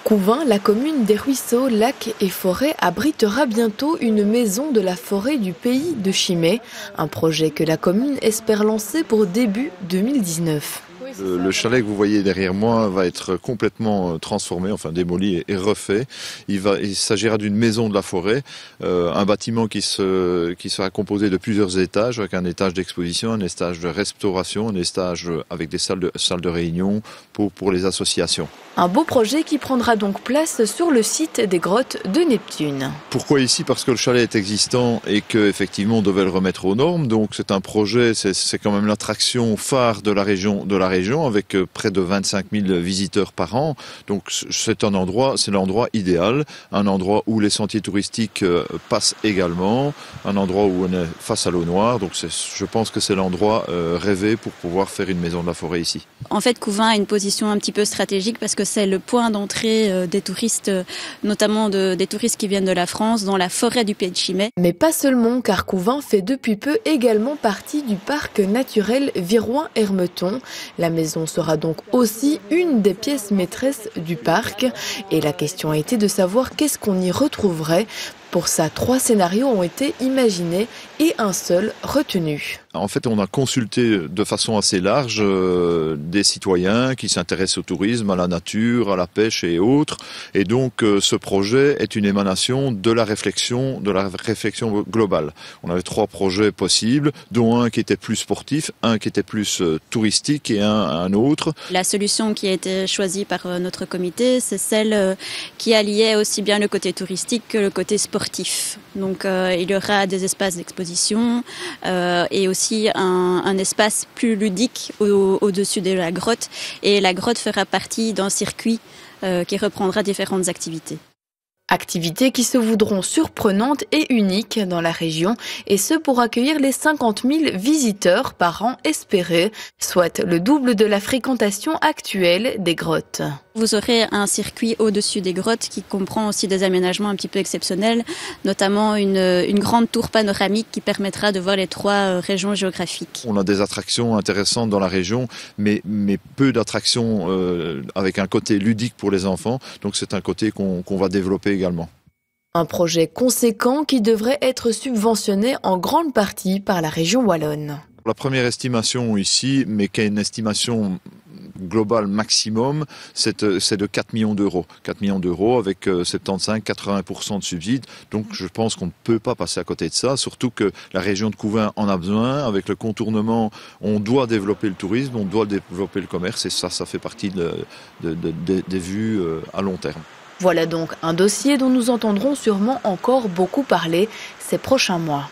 Couvin, la commune des ruisseaux, lacs et forêts abritera bientôt une maison de la forêt du pays de Chimay, un projet que la commune espère lancer pour début 2019. Le chalet que vous voyez derrière moi va être complètement transformé, enfin démoli et refait. Il s'agira d'une maison de la forêt, un bâtiment qui sera composé de plusieurs étages, avec un étage d'exposition, un étage de restauration, un étage avec des salles de réunion pour les associations. Un beau projet qui prendra donc place sur le site des grottes de Neptune. Pourquoi ici? Parce que le chalet est existant et qu'effectivement on devait le remettre aux normes. Donc c'est un projet, c'est quand même l'attraction phare de la région avec près de 25 000 visiteurs par an. Donc c'est l'endroit idéal, un endroit où les sentiers touristiques passent également, un endroit où on est face à l'eau noire. Donc je pense que c'est l'endroit rêvé pour pouvoir faire une maison de la forêt ici. En fait, Couvin a une position un petit peu stratégique parce que c'est le point d'entrée des touristes, notamment des touristes qui viennent de la France, dans la forêt du Pays de Chimay. Mais pas seulement, car Couvin fait depuis peu également partie du parc naturel Viroin-Hermeton. La maison sera donc aussi une des pièces maîtresses du parc. Et la question a été de savoir qu'est-ce qu'on y retrouverait. Pour ça, 3 scénarios ont été imaginés et un seul retenu. En fait, on a consulté de façon assez large des citoyens qui s'intéressent au tourisme, à la nature, à la pêche et autres. Et donc, ce projet est une émanation de la réflexion globale. On avait 3 projets possibles, dont un qui était plus sportif, un qui était plus touristique et un autre. La solution qui a été choisie par notre comité, c'est celle qui alliait aussi bien le côté touristique que le côté sportif. Donc, il y aura des espaces d'exposition et aussi un espace plus ludique au-dessus de la grotte. Et la grotte fera partie d'un circuit qui reprendra différentes activités. Activités qui se voudront surprenantes et uniques dans la région, et ce pour accueillir les 50 000 visiteurs par an espérés, soit le double de la fréquentation actuelle des grottes. Vous aurez un circuit au-dessus des grottes qui comprend aussi des aménagements un petit peu exceptionnels, notamment une grande tour panoramique qui permettra de voir les 3 régions géographiques. On a des attractions intéressantes dans la région, mais peu d'attractions avec un côté ludique pour les enfants, donc c'est un côté qu'on va développer également. Un projet conséquent qui devrait être subventionné en grande partie par la région wallonne. La première estimation ici, mais qui est une estimation globale maximum, c'est de 4 millions d'euros. 4 millions d'euros avec 75-80% de subsides. Donc je pense qu'on ne peut pas passer à côté de ça, surtout que la région de Couvin en a besoin. Avec le contournement, on doit développer le tourisme, on doit développer le commerce et ça fait partie des vues à long terme. Voilà donc un dossier dont nous entendrons sûrement encore beaucoup parler ces prochains mois.